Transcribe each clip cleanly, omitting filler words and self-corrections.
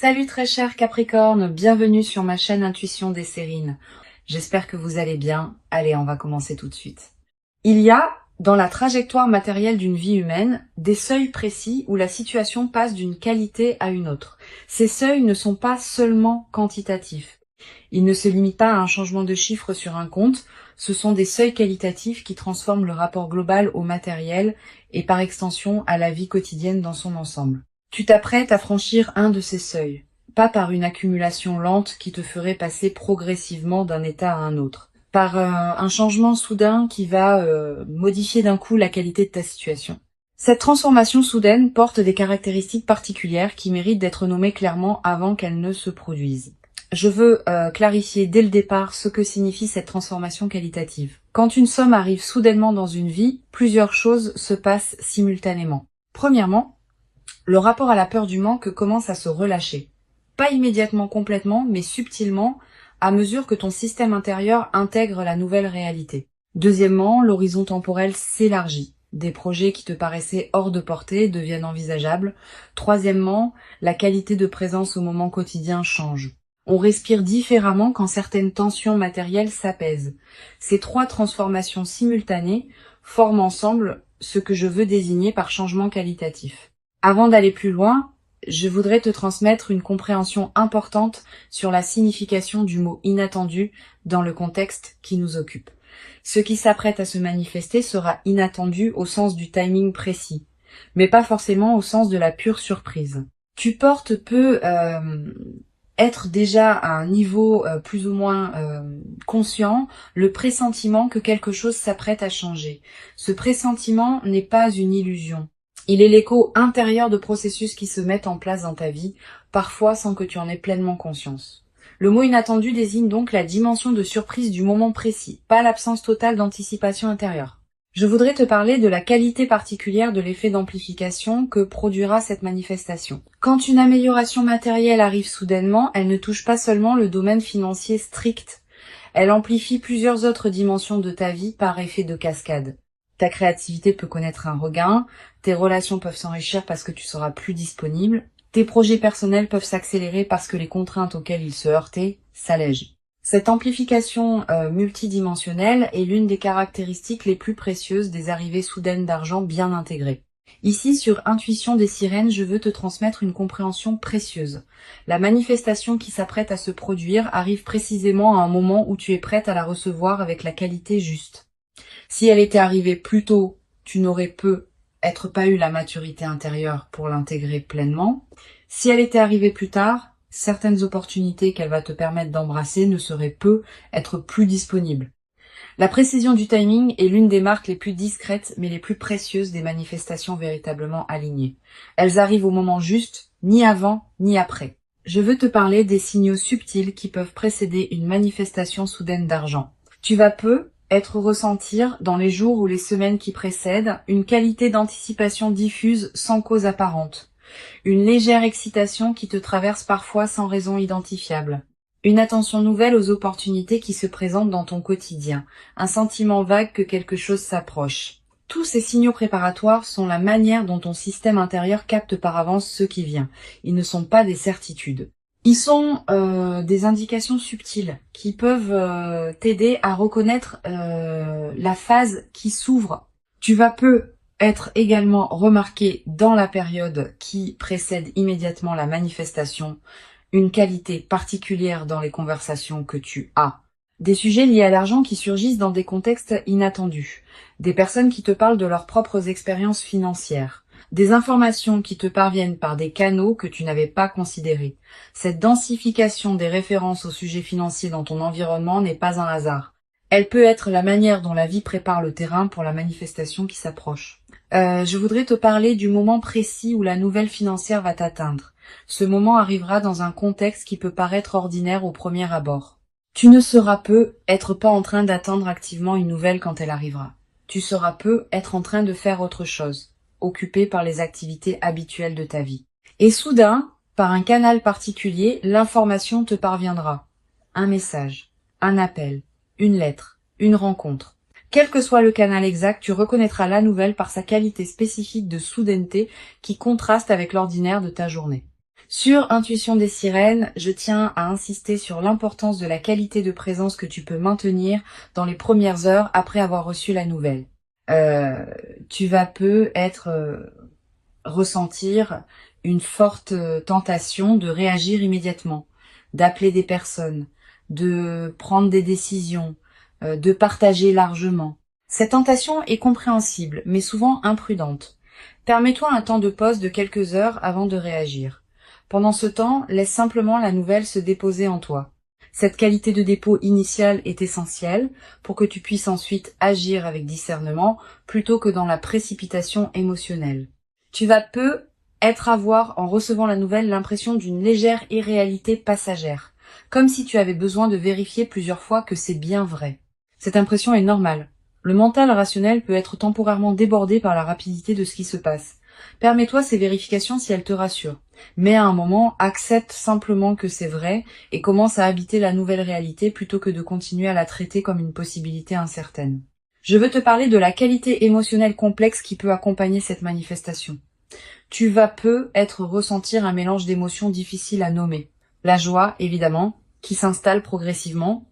Salut très cher Capricorne, bienvenue sur ma chaîne Intuition des Sérines. J'espère que vous allez bien. Allez, on va commencer tout de suite. Il y a, dans la trajectoire matérielle d'une vie humaine, des seuils précis où la situation passe d'une qualité à une autre. Ces seuils ne sont pas seulement quantitatifs. Ils ne se limitent pas à un changement de chiffre sur un compte, ce sont des seuils qualitatifs qui transforment le rapport global au matériel et par extension à la vie quotidienne dans son ensemble. Tu t'apprêtes à franchir un de ces seuils, pas par une accumulation lente qui te ferait passer progressivement d'un état à un autre, par un changement soudain qui va modifier d'un coup la qualité de ta situation. Cette transformation soudaine porte des caractéristiques particulières qui méritent d'être nommées clairement avant qu'elles ne se produisent. Je veux clarifier dès le départ ce que signifie cette transformation qualitative. Quand une somme arrive soudainement dans une vie, plusieurs choses se passent simultanément. Premièrement, le rapport à la peur du manque commence à se relâcher. Pas immédiatement complètement, mais subtilement, à mesure que ton système intérieur intègre la nouvelle réalité. Deuxièmement, l'horizon temporel s'élargit. Des projets qui te paraissaient hors de portée deviennent envisageables. Troisièmement, la qualité de présence au moment quotidien change. On respire différemment quand certaines tensions matérielles s'apaisent. Ces trois transformations simultanées forment ensemble ce que je veux désigner par changement qualitatif. Avant d'aller plus loin, je voudrais te transmettre une compréhension importante sur la signification du mot inattendu dans le contexte qui nous occupe. Ce qui s'apprête à se manifester sera inattendu au sens du timing précis, mais pas forcément au sens de la pure surprise. Tu portes peut être déjà à un niveau plus ou moins conscient le pressentiment que quelque chose s'apprête à changer. Ce pressentiment n'est pas une illusion. Il est l'écho intérieur de processus qui se mettent en place dans ta vie, parfois sans que tu en aies pleinement conscience. Le mot inattendu désigne donc la dimension de surprise du moment précis, pas l'absence totale d'anticipation intérieure. Je voudrais te parler de la qualité particulière de l'effet d'amplification que produira cette manifestation. Quand une amélioration matérielle arrive soudainement, elle ne touche pas seulement le domaine financier strict, elle amplifie plusieurs autres dimensions de ta vie par effet de cascade. Ta créativité peut connaître un regain, tes relations peuvent s'enrichir parce que tu seras plus disponible, tes projets personnels peuvent s'accélérer parce que les contraintes auxquelles ils se heurtaient s'allègent. Cette amplification multidimensionnelle est l'une des caractéristiques les plus précieuses des arrivées soudaines d'argent bien intégrées. Ici, sur Intuition des Sirènes, je veux te transmettre une compréhension précieuse. La manifestation qui s'apprête à se produire arrive précisément à un moment où tu es prête à la recevoir avec la qualité juste. Si elle était arrivée plus tôt, tu n'aurais peut-être pas eu la maturité intérieure pour l'intégrer pleinement. Si elle était arrivée plus tard, certaines opportunités qu'elle va te permettre d'embrasser ne seraient peut-être plus disponibles. La précision du timing est l'une des marques les plus discrètes mais les plus précieuses des manifestations véritablement alignées. Elles arrivent au moment juste, ni avant ni après. Je veux te parler des signaux subtils qui peuvent précéder une manifestation soudaine d'argent. Tu vas être ressentir, dans les jours ou les semaines qui précèdent, une qualité d'anticipation diffuse sans cause apparente. Une légère excitation qui te traverse parfois sans raison identifiable. Une attention nouvelle aux opportunités qui se présentent dans ton quotidien. Un sentiment vague que quelque chose s'approche. Tous ces signaux préparatoires sont la manière dont ton système intérieur capte par avance ce qui vient. Ils ne sont pas des certitudes. Ils sont des indications subtiles qui peuvent t'aider à reconnaître la phase qui s'ouvre. Tu vas être également remarqué dans la période qui précède immédiatement la manifestation une qualité particulière dans les conversations que tu as. Des sujets liés à l'argent qui surgissent dans des contextes inattendus. Des personnes qui te parlent de leurs propres expériences financières. Des informations qui te parviennent par des canaux que tu n'avais pas considérés. Cette densification des références aux sujets financiers dans ton environnement n'est pas un hasard. Elle peut être la manière dont la vie prépare le terrain pour la manifestation qui s'approche. Je voudrais te parler du moment précis où la nouvelle financière va t'atteindre. Ce moment arrivera dans un contexte qui peut paraître ordinaire au premier abord. Tu ne seras peut-être pas en train d'attendre activement une nouvelle quand elle arrivera. Tu seras peut-être en train de faire autre chose, occupé par les activités habituelles de ta vie. Et soudain, par un canal particulier, l'information te parviendra. Un message, un appel, une lettre, une rencontre. Quel que soit le canal exact, tu reconnaîtras la nouvelle par sa qualité spécifique de soudaineté qui contraste avec l'ordinaire de ta journée. Sur Intuition des sirènes, je tiens à insister sur l'importance de la qualité de présence que tu peux maintenir dans les premières heures après avoir reçu la nouvelle. Tu vas ressentir une forte tentation de réagir immédiatement, d'appeler des personnes, de prendre des décisions, de partager largement. Cette tentation est compréhensible, mais souvent imprudente. Permets-toi un temps de pause de quelques heures avant de réagir. Pendant ce temps, laisse simplement la nouvelle se déposer en toi. Cette qualité de dépôt initiale est essentielle pour que tu puisses ensuite agir avec discernement plutôt que dans la précipitation émotionnelle. Tu vas avoir, en recevant la nouvelle, l'impression d'une légère irréalité passagère, comme si tu avais besoin de vérifier plusieurs fois que c'est bien vrai. Cette impression est normale. Le mental rationnel peut être temporairement débordé par la rapidité de ce qui se passe. Permets-toi ces vérifications si elles te rassurent. Mais à un moment, accepte simplement que c'est vrai et commence à habiter la nouvelle réalité plutôt que de continuer à la traiter comme une possibilité incertaine. Je veux te parler de la qualité émotionnelle complexe qui peut accompagner cette manifestation. Tu vas ressentir un mélange d'émotions difficiles à nommer. La joie, évidemment, qui s'installe progressivement.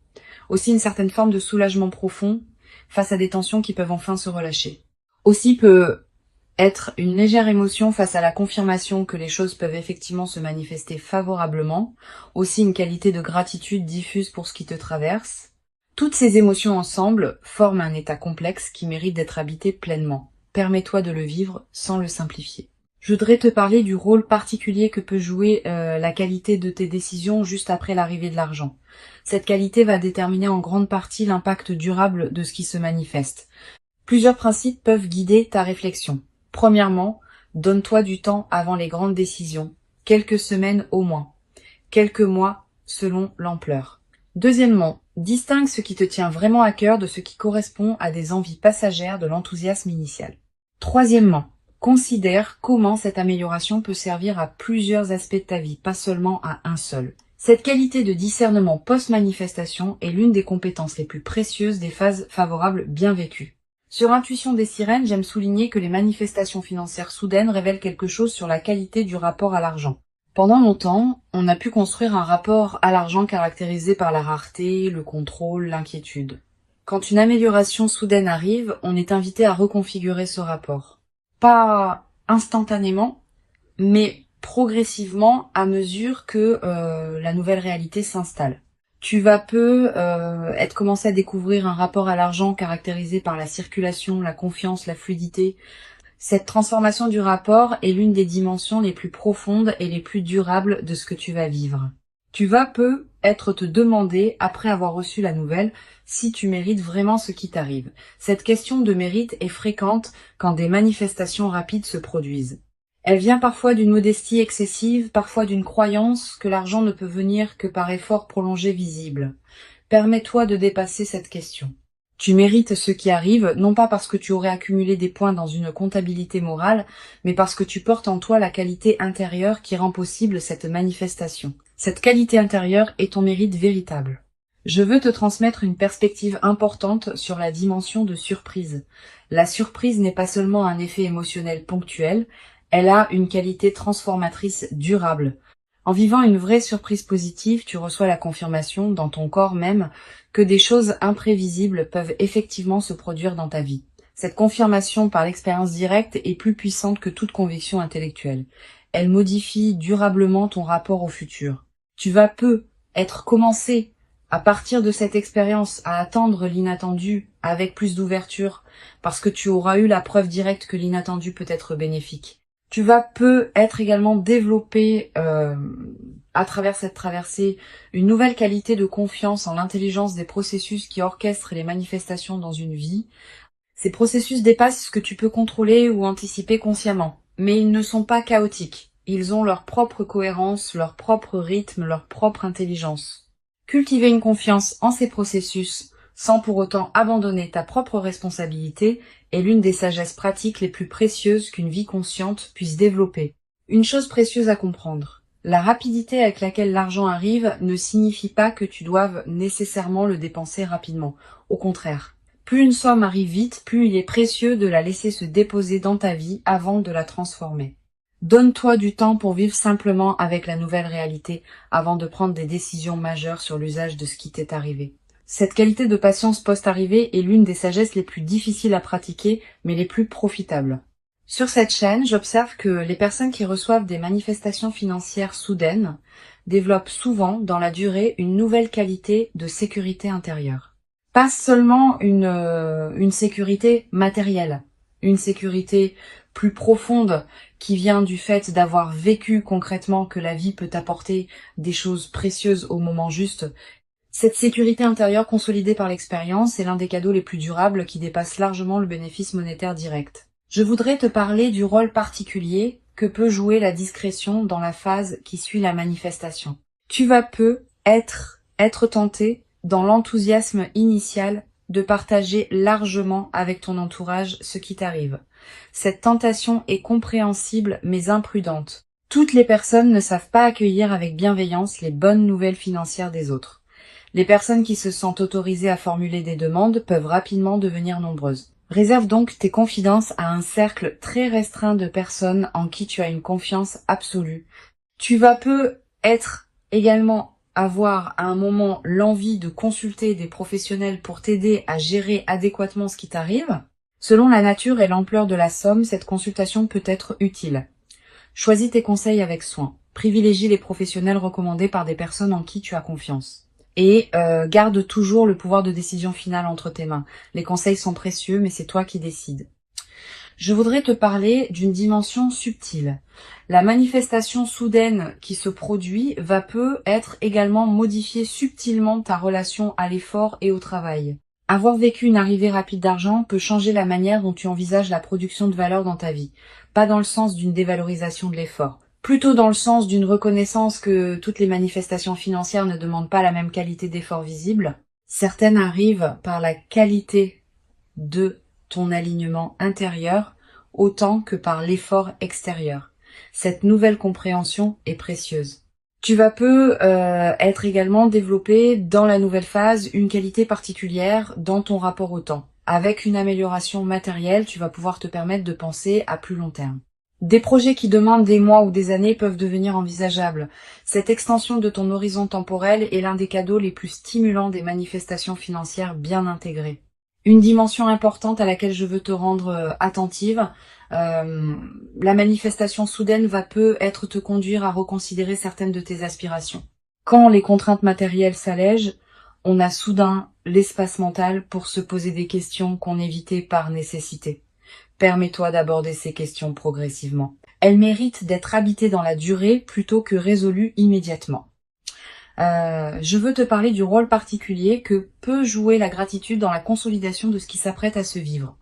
Aussi une certaine forme de soulagement profond face à des tensions qui peuvent enfin se relâcher. Aussi peut être une légère émotion face à la confirmation que les choses peuvent effectivement se manifester favorablement. Aussi une qualité de gratitude diffuse pour ce qui te traverse. Toutes ces émotions ensemble forment un état complexe qui mérite d'être habité pleinement. Permets-toi de le vivre sans le simplifier. Je voudrais te parler du rôle particulier que peut jouer la qualité de tes décisions juste après l'arrivée de l'argent. Cette qualité va déterminer en grande partie l'impact durable de ce qui se manifeste. Plusieurs principes peuvent guider ta réflexion. Premièrement, donne-toi du temps avant les grandes décisions, quelques semaines au moins, quelques mois selon l'ampleur. Deuxièmement, distingue ce qui te tient vraiment à cœur de ce qui correspond à des envies passagères de l'enthousiasme initial. Troisièmement, considère comment cette amélioration peut servir à plusieurs aspects de ta vie, pas seulement à un seul. Cette qualité de discernement post-manifestation est l'une des compétences les plus précieuses des phases favorables bien vécues. Sur Intuition des sirènes, j'aime souligner que les manifestations financières soudaines révèlent quelque chose sur la qualité du rapport à l'argent. Pendant longtemps, on a pu construire un rapport à l'argent caractérisé par la rareté, le contrôle, l'inquiétude. Quand une amélioration soudaine arrive, on est invité à reconfigurer ce rapport. Pas instantanément, mais progressivement à mesure que la nouvelle réalité s'installe. Tu vas commencer à découvrir un rapport à l'argent caractérisé par la circulation, la confiance, la fluidité. Cette transformation du rapport est l'une des dimensions les plus profondes et les plus durables de ce que tu vas vivre. Tu vas te demander, après avoir reçu la nouvelle, si tu mérites vraiment ce qui t'arrive. Cette question de mérite est fréquente quand des manifestations rapides se produisent. Elle vient parfois d'une modestie excessive, parfois d'une croyance que l'argent ne peut venir que par effort prolongé visible. Permets-toi de dépasser cette question. Tu mérites ce qui arrive, non pas parce que tu aurais accumulé des points dans une comptabilité morale, mais parce que tu portes en toi la qualité intérieure qui rend possible cette manifestation. Cette qualité intérieure est ton mérite véritable. Je veux te transmettre une perspective importante sur la dimension de surprise. La surprise n'est pas seulement un effet émotionnel ponctuel, elle a une qualité transformatrice durable. En vivant une vraie surprise positive, tu reçois la confirmation, dans ton corps même, que des choses imprévisibles peuvent effectivement se produire dans ta vie. Cette confirmation par l'expérience directe est plus puissante que toute conviction intellectuelle. Elle modifie durablement ton rapport au futur. Tu vas commencer, à partir de cette expérience, à attendre l'inattendu avec plus d'ouverture, parce que tu auras eu la preuve directe que l'inattendu peut être bénéfique. Tu vas également développer à travers cette traversée une nouvelle qualité de confiance en l'intelligence des processus qui orchestrent les manifestations dans une vie. Ces processus dépassent ce que tu peux contrôler ou anticiper consciemment, mais ils ne sont pas chaotiques. Ils ont leur propre cohérence, leur propre rythme, leur propre intelligence. Cultiver une confiance en ces processus sans pour autant abandonner ta propre responsabilité est l'une des sagesses pratiques les plus précieuses qu'une vie consciente puisse développer. Une chose précieuse à comprendre. La rapidité avec laquelle l'argent arrive ne signifie pas que tu doives nécessairement le dépenser rapidement. Au contraire. Plus une somme arrive vite, plus il est précieux de la laisser se déposer dans ta vie avant de la transformer. Donne-toi du temps pour vivre simplement avec la nouvelle réalité avant de prendre des décisions majeures sur l'usage de ce qui t'est arrivé. Cette qualité de patience post-arrivée est l'une des sagesses les plus difficiles à pratiquer, mais les plus profitables. Sur cette chaîne, j'observe que les personnes qui reçoivent des manifestations financières soudaines développent souvent, dans la durée, une nouvelle qualité de sécurité intérieure. Pas seulement une sécurité matérielle, une sécurité plus profonde qui vient du fait d'avoir vécu concrètement que la vie peut apporter des choses précieuses au moment juste. Cette sécurité intérieure consolidée par l'expérience est l'un des cadeaux les plus durables qui dépasse largement le bénéfice monétaire direct. Je voudrais te parler du rôle particulier que peut jouer la discrétion dans la phase qui suit la manifestation. Tu vas peu être tenté, dans l'enthousiasme initial, de partager largement avec ton entourage ce qui t'arrive. Cette tentation est compréhensible mais imprudente. Toutes les personnes ne savent pas accueillir avec bienveillance les bonnes nouvelles financières des autres. Les personnes qui se sentent autorisées à formuler des demandes peuvent rapidement devenir nombreuses. Réserve donc tes confidences à un cercle très restreint de personnes en qui tu as une confiance absolue. Tu vas peu être également avoir à un moment l'envie de consulter des professionnels pour t'aider à gérer adéquatement ce qui t'arrive. Selon la nature et l'ampleur de la somme, cette consultation peut être utile. Choisis tes conseils avec soin. Privilégie les professionnels recommandés par des personnes en qui tu as confiance. Et garde toujours le pouvoir de décision finale entre tes mains. Les conseils sont précieux, mais c'est toi qui décides. Je voudrais te parler d'une dimension subtile. La manifestation soudaine qui se produit va peut être également modifier subtilement ta relation à l'effort et au travail. Avoir vécu une arrivée rapide d'argent peut changer la manière dont tu envisages la production de valeur dans ta vie. Pas dans le sens d'une dévalorisation de l'effort. Plutôt dans le sens d'une reconnaissance que toutes les manifestations financières ne demandent pas la même qualité d'effort visible. Certaines arrivent par la qualité de ton alignement intérieur autant que par l'effort extérieur. Cette nouvelle compréhension est précieuse. Tu vas peu être également développé dans la nouvelle phase une qualité particulière dans ton rapport au temps. Avec une amélioration matérielle, tu vas pouvoir te permettre de penser à plus long terme. Des projets qui demandent des mois ou des années peuvent devenir envisageables. Cette extension de ton horizon temporel est l'un des cadeaux les plus stimulants des manifestations financières bien intégrées. Une dimension importante à laquelle je veux te rendre attentive, la manifestation soudaine va peut être te conduire à reconsidérer certaines de tes aspirations. Quand les contraintes matérielles s'allègent, on a soudain l'espace mental pour se poser des questions qu'on évitait par nécessité. Permets-toi d'aborder ces questions progressivement. Elles méritent d'être habitées dans la durée plutôt que résolues immédiatement. Je veux te parler du rôle particulier que peut jouer la gratitude dans la consolidation de ce qui s'apprête à se vivre.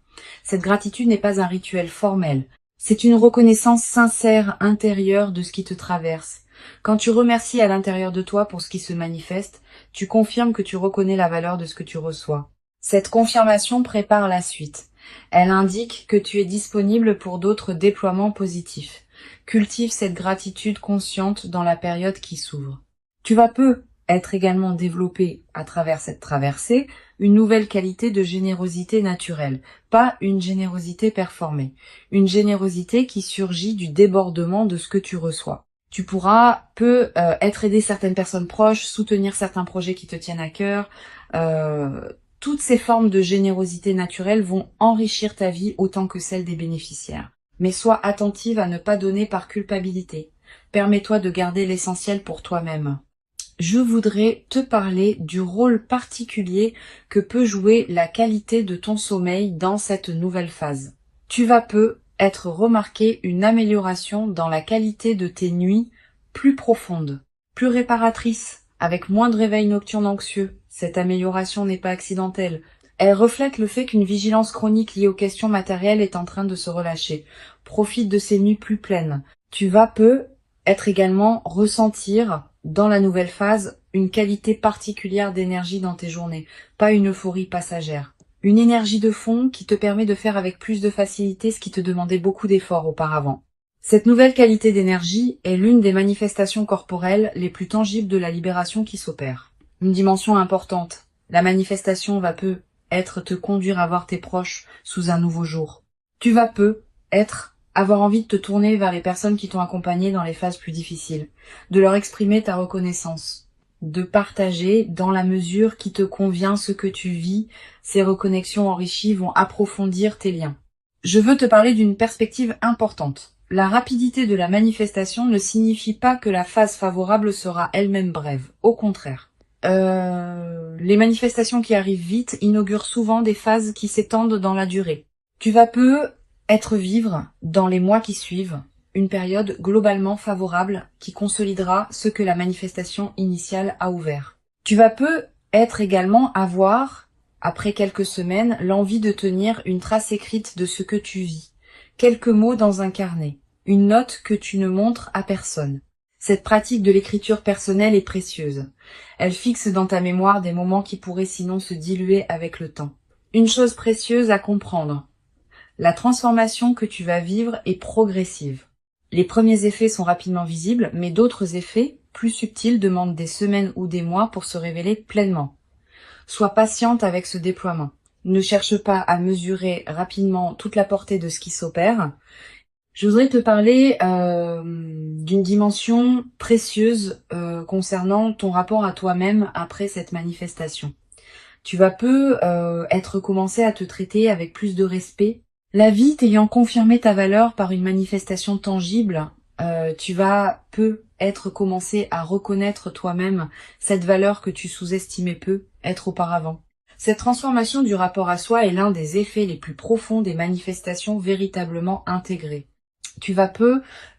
Cette gratitude n'est pas un rituel formel. C'est une reconnaissance sincère intérieure de ce qui te traverse. Quand tu remercies à l'intérieur de toi pour ce qui se manifeste, tu confirmes que tu reconnais la valeur de ce que tu reçois. Cette confirmation prépare la suite. Elle indique que tu es disponible pour d'autres déploiements positifs. Cultive cette gratitude consciente dans la période qui s'ouvre. Tu vas peu être également développé à travers cette traversée une nouvelle qualité de générosité naturelle, pas une générosité performée, une générosité qui surgit du débordement de ce que tu reçois. Tu pourras peu être aider certaines personnes proches, soutenir certains projets qui te tiennent à cœur. Toutes ces formes de générosité naturelle vont enrichir ta vie autant que celle des bénéficiaires. Mais sois attentive à ne pas donner par culpabilité. Permets-toi de garder l'essentiel pour toi-même. Je voudrais te parler du rôle particulier que peut jouer la qualité de ton sommeil dans cette nouvelle phase. Tu vas peu être remarqué une amélioration dans la qualité de tes nuits plus profondes, plus réparatrices, avec moins de réveils nocturnes anxieux. Cette amélioration n'est pas accidentelle. Elle reflète le fait qu'une vigilance chronique liée aux questions matérielles est en train de se relâcher. Profite de ces nuits plus pleines. Tu vas peu être également ressentir dans la nouvelle phase une qualité particulière d'énergie dans tes journées, pas une euphorie passagère. Une énergie de fond qui te permet de faire avec plus de facilité ce qui te demandait beaucoup d'efforts auparavant. Cette nouvelle qualité d'énergie est l'une des manifestations corporelles les plus tangibles de la libération qui s'opère. Une dimension importante. La manifestation va peu être te conduire à voir tes proches sous un nouveau jour. Tu vas peu être avoir envie de te tourner vers les personnes qui t'ont accompagné dans les phases plus difficiles, de leur exprimer ta reconnaissance, de partager dans la mesure qui te convient ce que tu vis. Ces reconnexions enrichies vont approfondir tes liens. Je veux te parler d'une perspective importante. La rapidité de la manifestation ne signifie pas que la phase favorable sera elle-même brève. Au contraire. Les manifestations qui arrivent vite inaugurent souvent des phases qui s'étendent dans la durée. Tu vas vivre dans les mois qui suivent une période globalement favorable qui consolidera ce que la manifestation initiale a ouvert. Tu vas être également avoir, après quelques semaines, l'envie de tenir une trace écrite de ce que tu vis. Quelques mots dans un carnet, une note que tu ne montres à personne. Cette pratique de l'écriture personnelle est précieuse. Elle fixe dans ta mémoire des moments qui pourraient sinon se diluer avec le temps. Une chose précieuse à comprendre. La transformation que tu vas vivre est progressive. Les premiers effets sont rapidement visibles, mais d'autres effets, plus subtils, demandent des semaines ou des mois pour se révéler pleinement. Sois patiente avec ce déploiement. Ne cherche pas à mesurer rapidement toute la portée de ce qui s'opère. Je voudrais te parler d'une dimension précieuse concernant ton rapport à toi-même après cette manifestation. Tu vas être commencé à te traiter avec plus de respect. La vie t'ayant confirmé ta valeur par une manifestation tangible, tu vas être commencé à reconnaître toi-même cette valeur que tu sous-estimais être auparavant. Cette transformation du rapport à soi est l'un des effets les plus profonds des manifestations véritablement intégrées. Tu vas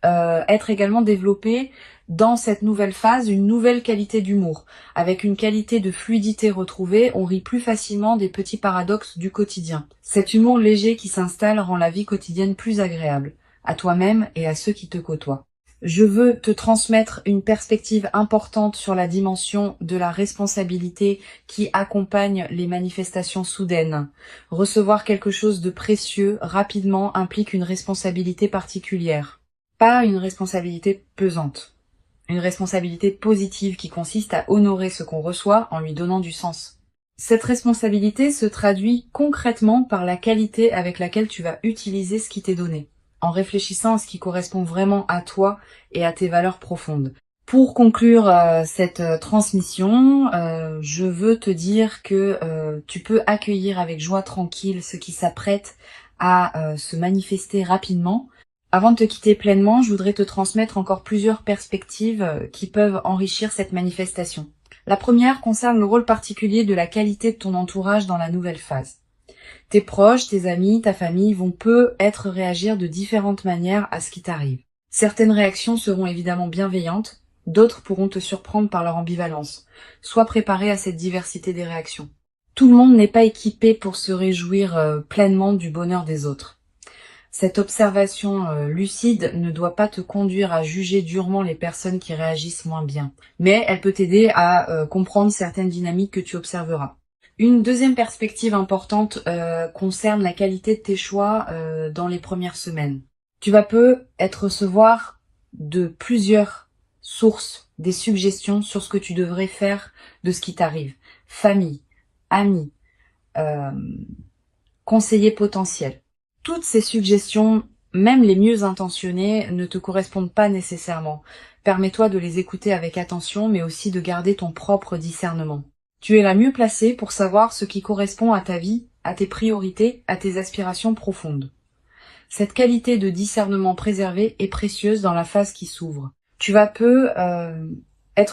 être également développé dans cette nouvelle phase une nouvelle qualité d'humour. Avec une qualité de fluidité retrouvée, on rit plus facilement des petits paradoxes du quotidien. Cet humour léger qui s'installe rend la vie quotidienne plus agréable, à toi-même et à ceux qui te côtoient. Je veux te transmettre une perspective importante sur la dimension de la responsabilité qui accompagne les manifestations soudaines. Recevoir quelque chose de précieux rapidement implique une responsabilité particulière. Pas une responsabilité pesante. Une responsabilité positive qui consiste à honorer ce qu'on reçoit en lui donnant du sens. Cette responsabilité se traduit concrètement par la qualité avec laquelle tu vas utiliser ce qui t'est donné, en réfléchissant à ce qui correspond vraiment à toi et à tes valeurs profondes. Pour conclure cette transmission, je veux te dire que tu peux accueillir avec joie tranquille ce qui s'apprête à se manifester rapidement. Avant de te quitter pleinement, je voudrais te transmettre encore plusieurs perspectives qui peuvent enrichir cette manifestation. La première concerne le rôle particulier de la qualité de ton entourage dans la nouvelle phase. Tes proches, tes amis, ta famille vont être réagir de différentes manières à ce qui t'arrive. Certaines réactions seront évidemment bienveillantes, d'autres pourront te surprendre par leur ambivalence. Sois préparé à cette diversité des réactions. Tout le monde n'est pas équipé pour se réjouir pleinement du bonheur des autres. Cette observation lucide ne doit pas te conduire à juger durement les personnes qui réagissent moins bien, mais elle peut t'aider à comprendre certaines dynamiques que tu observeras. Une deuxième perspective importante concerne la qualité de tes choix dans les premières semaines. Tu vas recevoir de plusieurs sources des suggestions sur ce que tu devrais faire de ce qui t'arrive. Famille, amis, conseillers potentiels. Toutes ces suggestions, même les mieux intentionnées, ne te correspondent pas nécessairement. Permets-toi de les écouter avec attention, mais aussi de garder ton propre discernement. Tu es la mieux placée pour savoir ce qui correspond à ta vie, à tes priorités, à tes aspirations profondes. Cette qualité de discernement préservé est précieuse dans la phase qui s'ouvre. Tu vas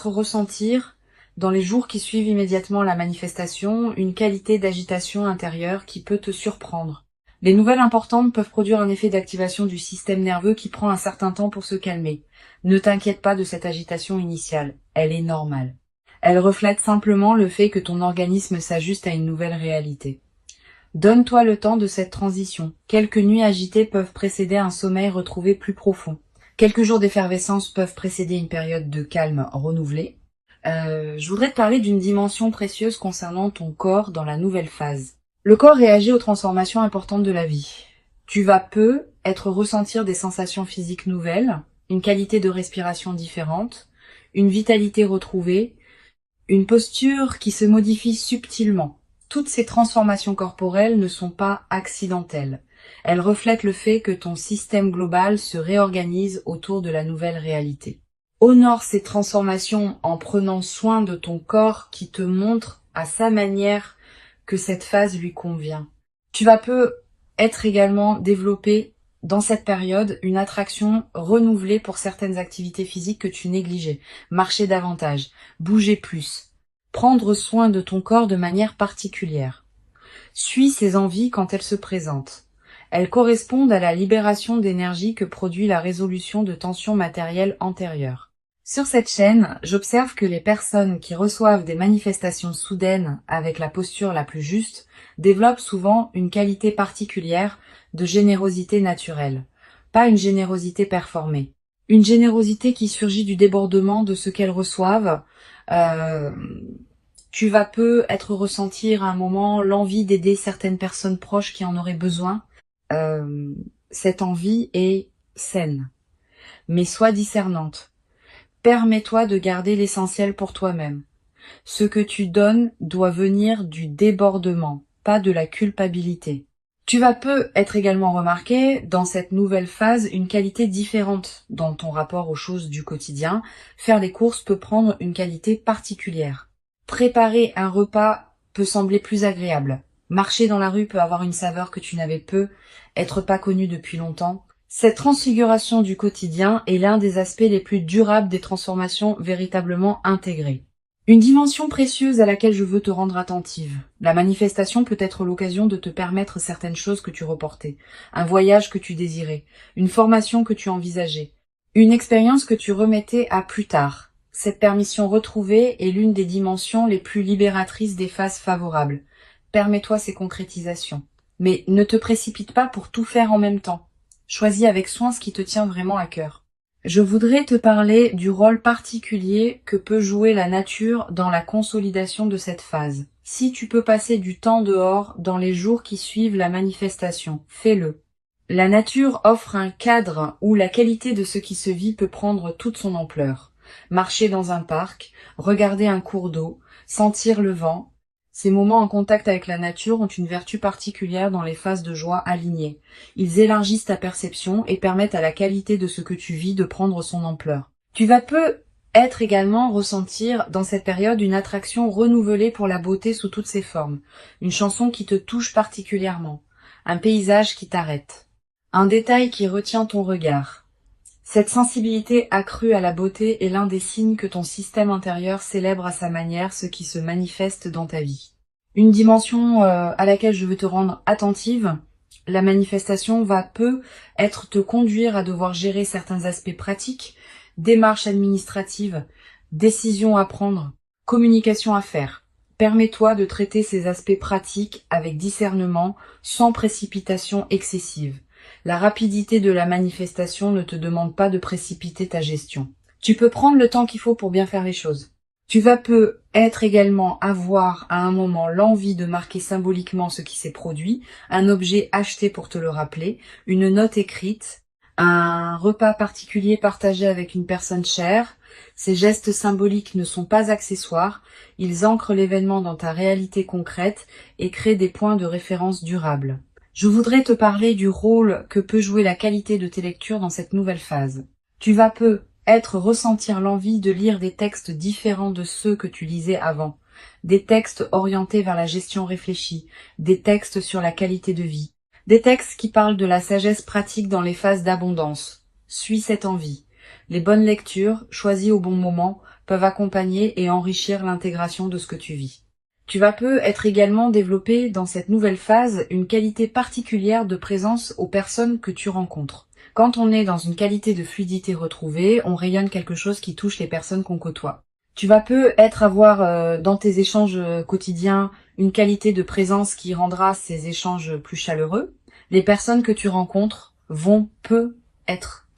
ressentir, dans les jours qui suivent immédiatement la manifestation, une qualité d'agitation intérieure qui peut te surprendre. Les nouvelles importantes peuvent produire un effet d'activation du système nerveux qui prend un certain temps pour se calmer. Ne t'inquiète pas de cette agitation initiale, elle est normale. Elle reflète simplement le fait que ton organisme s'ajuste à une nouvelle réalité. Donne-toi le temps de cette transition. Quelques nuits agitées peuvent précéder un sommeil retrouvé plus profond. Quelques jours d'effervescence peuvent précéder une période de calme renouvelée. Je voudrais te parler d'une dimension précieuse concernant ton corps dans la nouvelle phase. Le corps réagit aux transformations importantes de la vie. Tu vas ressentir des sensations physiques nouvelles, une qualité de respiration différente, une vitalité retrouvée, une posture qui se modifie subtilement. Toutes ces transformations corporelles ne sont pas accidentelles. Elle reflète le fait que ton système global se réorganise autour de la nouvelle réalité. Honore ces transformations en prenant soin de ton corps qui te montre à sa manière que cette phase lui convient. Tu vas être également développé dans cette période une attraction renouvelée pour certaines activités physiques que tu négligeais. Marcher davantage, bouger plus, prendre soin de ton corps de manière particulière. Suis ces envies quand elles se présentent. Elles correspondent à la libération d'énergie que produit la résolution de tensions matérielles antérieures. Sur cette chaîne, j'observe que les personnes qui reçoivent des manifestations soudaines avec la posture la plus juste développent souvent une qualité particulière de générosité naturelle, pas une générosité performée. Une générosité qui surgit du débordement de ce qu'elles reçoivent. Tu vas être ressentir à un moment l'envie d'aider certaines personnes proches qui en auraient besoin. Cette envie est saine, mais sois discernante. Permets-toi de garder l'essentiel pour toi-même. Ce que tu donnes doit venir du débordement, pas de la culpabilité. Tu vas être également remarqué dans cette nouvelle phase une qualité différente dans ton rapport aux choses du quotidien. Faire les courses peut prendre une qualité particulière. Préparer un repas peut sembler plus agréable. Marcher dans la rue peut avoir une saveur que tu n'avais être pas connu depuis longtemps. Cette transfiguration du quotidien est l'un des aspects les plus durables des transformations véritablement intégrées. Une dimension précieuse à laquelle je veux te rendre attentive. La manifestation peut être l'occasion de te permettre certaines choses que tu reportais, un voyage que tu désirais, une formation que tu envisageais, une expérience que tu remettais à plus tard. Cette permission retrouvée est l'une des dimensions les plus libératrices des phases favorables. Permets-toi ces concrétisations. Mais ne te précipite pas pour tout faire en même temps. Choisis avec soin ce qui te tient vraiment à cœur. Je voudrais te parler du rôle particulier que peut jouer la nature dans la consolidation de cette phase. Si tu peux passer du temps dehors dans les jours qui suivent la manifestation, fais-le. La nature offre un cadre où la qualité de ce qui se vit peut prendre toute son ampleur. Marcher dans un parc, regarder un cours d'eau, sentir le vent. Ces moments en contact avec la nature ont une vertu particulière dans les phases de joie alignées. Ils élargissent ta perception et permettent à la qualité de ce que tu vis de prendre son ampleur. Tu vas être également ressentir dans cette période une attraction renouvelée pour la beauté sous toutes ses formes. Une chanson qui te touche particulièrement. Un paysage qui t'arrête. Un détail qui retient ton regard. Cette sensibilité accrue à la beauté est l'un des signes que ton système intérieur célèbre à sa manière ce qui se manifeste dans ta vie. Une dimension à laquelle je veux te rendre attentive, la manifestation va être te conduire à devoir gérer certains aspects pratiques, démarches administratives, décisions à prendre, communication à faire. Permets-toi de traiter ces aspects pratiques avec discernement, sans précipitation excessive. La rapidité de la manifestation ne te demande pas de précipiter ta gestion. Tu peux prendre le temps qu'il faut pour bien faire les choses. Tu vas être également avoir à un moment l'envie de marquer symboliquement ce qui s'est produit, un objet acheté pour te le rappeler, une note écrite, un repas particulier partagé avec une personne chère. Ces gestes symboliques ne sont pas accessoires, ils ancrent l'événement dans ta réalité concrète et créent des points de référence durables. Je voudrais te parler du rôle que peut jouer la qualité de tes lectures dans cette nouvelle phase. Tu vas ressentir l'envie de lire des textes différents de ceux que tu lisais avant, des textes orientés vers la gestion réfléchie, des textes sur la qualité de vie, des textes qui parlent de la sagesse pratique dans les phases d'abondance. Suis cette envie. Les bonnes lectures, choisies au bon moment, peuvent accompagner et enrichir l'intégration de ce que tu vis. Tu vas être également développé dans cette nouvelle phase une qualité particulière de présence aux personnes que tu rencontres. Quand on est dans une qualité de fluidité retrouvée, on rayonne quelque chose qui touche les personnes qu'on côtoie. Tu vas avoir dans tes échanges quotidiens une qualité de présence qui rendra ces échanges plus chaleureux. Les personnes que tu rencontres vont te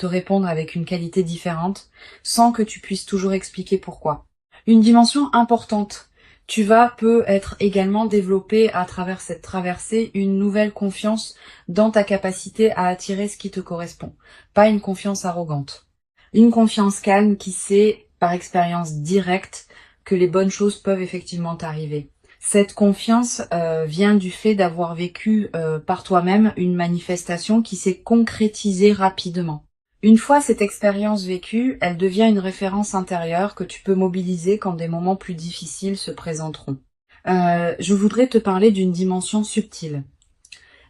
répondre avec une qualité différente sans que tu puisses toujours expliquer pourquoi. Une dimension importante. Tu vas être également développé à travers cette traversée une nouvelle confiance dans ta capacité à attirer ce qui te correspond. Pas une confiance arrogante. Une confiance calme qui sait, par expérience directe, que les bonnes choses peuvent effectivement t'arriver. Cette confiance vient du fait d'avoir vécu par toi-même une manifestation qui s'est concrétisée rapidement. Une fois cette expérience vécue, elle devient une référence intérieure que tu peux mobiliser quand des moments plus difficiles se présenteront. Je voudrais te parler d'une dimension subtile.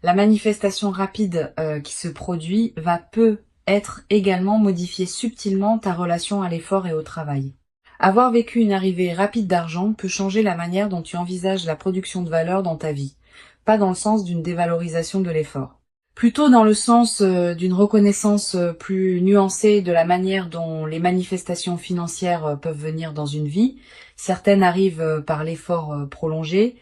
La manifestation rapide qui se produit peut être également modifier subtilement ta relation à l'effort et au travail. Avoir vécu une arrivée rapide d'argent peut changer la manière dont tu envisages la production de valeur dans ta vie, pas dans le sens d'une dévalorisation de l'effort. Plutôt dans le sens d'une reconnaissance plus nuancée de la manière dont les manifestations financières peuvent venir dans une vie. Certaines arrivent par l'effort prolongé,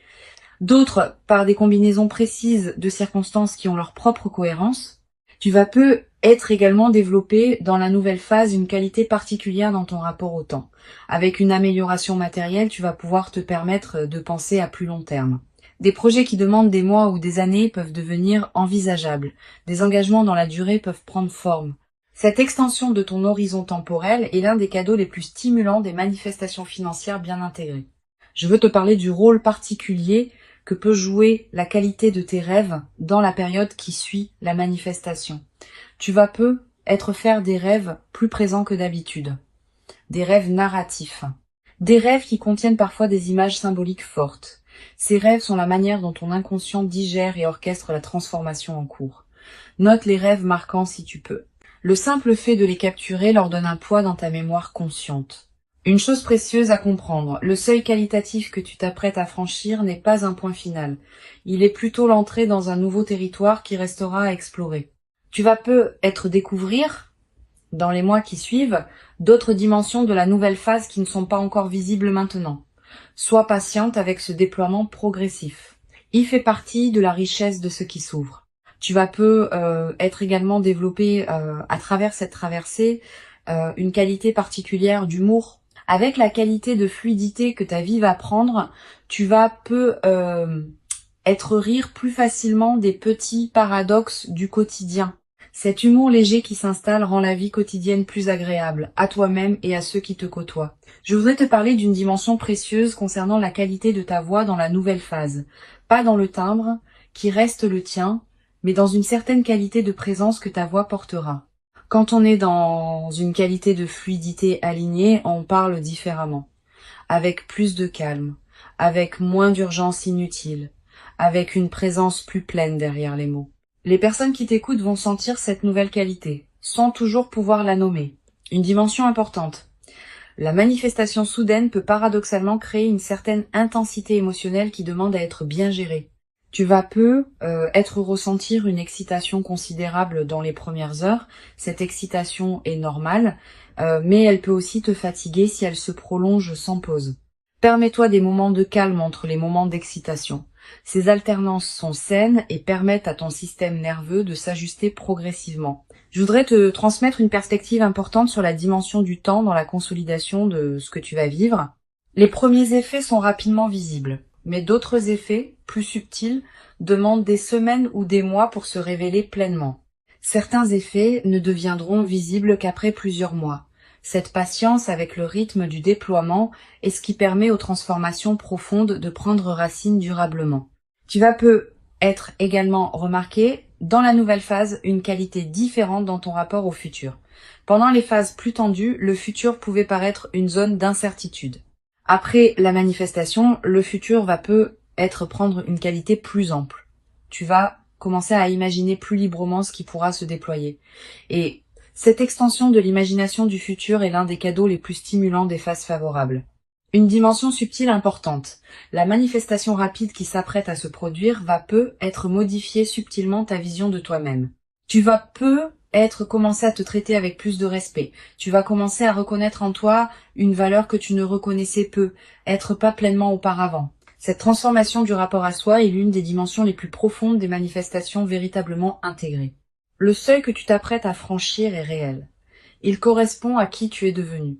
d'autres par des combinaisons précises de circonstances qui ont leur propre cohérence. Tu vas peu être également développé dans la nouvelle phase une qualité particulière dans ton rapport au temps. Avec une amélioration matérielle, tu vas pouvoir te permettre de penser à plus long terme. Des projets qui demandent des mois ou des années peuvent devenir envisageables. Des engagements dans la durée peuvent prendre forme. Cette extension de ton horizon temporel est l'un des cadeaux les plus stimulants des manifestations financières bien intégrées. Je veux te parler du rôle particulier que peut jouer la qualité de tes rêves dans la période qui suit la manifestation. Tu vas faire des rêves plus présents que d'habitude. Des rêves narratifs. Des rêves qui contiennent parfois des images symboliques fortes. Ces rêves sont la manière dont ton inconscient digère et orchestre la transformation en cours. Note les rêves marquants si tu peux. Le simple fait de les capturer leur donne un poids dans ta mémoire consciente. Une chose précieuse à comprendre, le seuil qualitatif que tu t'apprêtes à franchir n'est pas un point final. Il est plutôt l'entrée dans un nouveau territoire qui restera à explorer. Tu vas peut-être découvrir, dans les mois qui suivent, d'autres dimensions de la nouvelle phase qui ne sont pas encore visibles maintenant. Sois patiente avec ce déploiement progressif. Il fait partie de la richesse de ce qui s'ouvre. Tu vas être également développé à travers cette traversée une qualité particulière d'humour. Avec la qualité de fluidité que ta vie va prendre, tu vas être rire plus facilement des petits paradoxes du quotidien. Cet humour léger qui s'installe rend la vie quotidienne plus agréable, à toi-même et à ceux qui te côtoient. Je voudrais te parler d'une dimension précieuse concernant la qualité de ta voix dans la nouvelle phase. Pas dans le timbre, qui reste le tien, mais dans une certaine qualité de présence que ta voix portera. Quand on est dans une qualité de fluidité alignée, on parle différemment, avec plus de calme, avec moins d'urgence inutile, avec une présence plus pleine derrière les mots. Les personnes qui t'écoutent vont sentir cette nouvelle qualité, sans toujours pouvoir la nommer. Une dimension importante. La manifestation soudaine peut paradoxalement créer une certaine intensité émotionnelle qui demande à être bien gérée. Tu vas ressentir une excitation considérable dans les premières heures. Cette excitation est normale, mais elle peut aussi te fatiguer si elle se prolonge sans pause. Permets-toi des moments de calme entre les moments d'excitation. Ces alternances sont saines et permettent à ton système nerveux de s'ajuster progressivement. Je voudrais te transmettre une perspective importante sur la dimension du temps dans la consolidation de ce que tu vas vivre. Les premiers effets sont rapidement visibles, mais d'autres effets, plus subtils, demandent des semaines ou des mois pour se révéler pleinement. Certains effets ne deviendront visibles qu'après plusieurs mois. Cette patience avec le rythme du déploiement est ce qui permet aux transformations profondes de prendre racine durablement. Tu vas être également remarqué dans la nouvelle phase une qualité différente dans ton rapport au futur. Pendant les phases plus tendues, le futur pouvait paraître une zone d'incertitude. Après la manifestation, le futur va prendre une qualité plus ample. Tu vas commencer à imaginer plus librement ce qui pourra se déployer. Et cette extension de l'imagination du futur est l'un des cadeaux les plus stimulants des phases favorables. Une dimension subtile importante. La manifestation rapide qui s'apprête à se produire va être modifier subtilement ta vision de toi-même. Tu vas commencer à te traiter avec plus de respect. Tu vas commencer à reconnaître en toi une valeur que tu ne reconnaissais pas pleinement auparavant. Cette transformation du rapport à soi est l'une des dimensions les plus profondes des manifestations véritablement intégrées. Le seuil que tu t'apprêtes à franchir est réel. Il correspond à qui tu es devenu.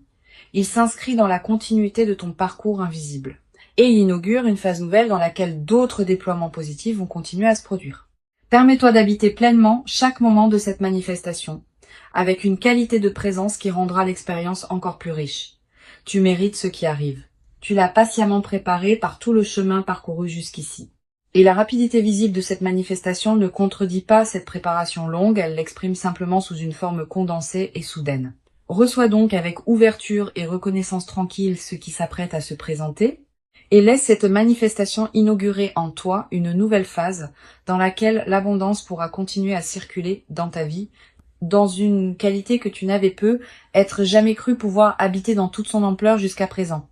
Il s'inscrit dans la continuité de ton parcours invisible. Et il inaugure une phase nouvelle dans laquelle d'autres déploiements positifs vont continuer à se produire. Permets-toi d'habiter pleinement chaque moment de cette manifestation, avec une qualité de présence qui rendra l'expérience encore plus riche. Tu mérites ce qui arrive. Tu l'as patiemment préparé par tout le chemin parcouru jusqu'ici. Et la rapidité visible de cette manifestation ne contredit pas cette préparation longue, elle l'exprime simplement sous une forme condensée et soudaine. Reçois donc avec ouverture et reconnaissance tranquille ce qui s'apprête à se présenter, et laisse cette manifestation inaugurer en toi une nouvelle phase dans laquelle l'abondance pourra continuer à circuler dans ta vie, dans une qualité que tu n'avais être jamais cru pouvoir habiter dans toute son ampleur jusqu'à présent.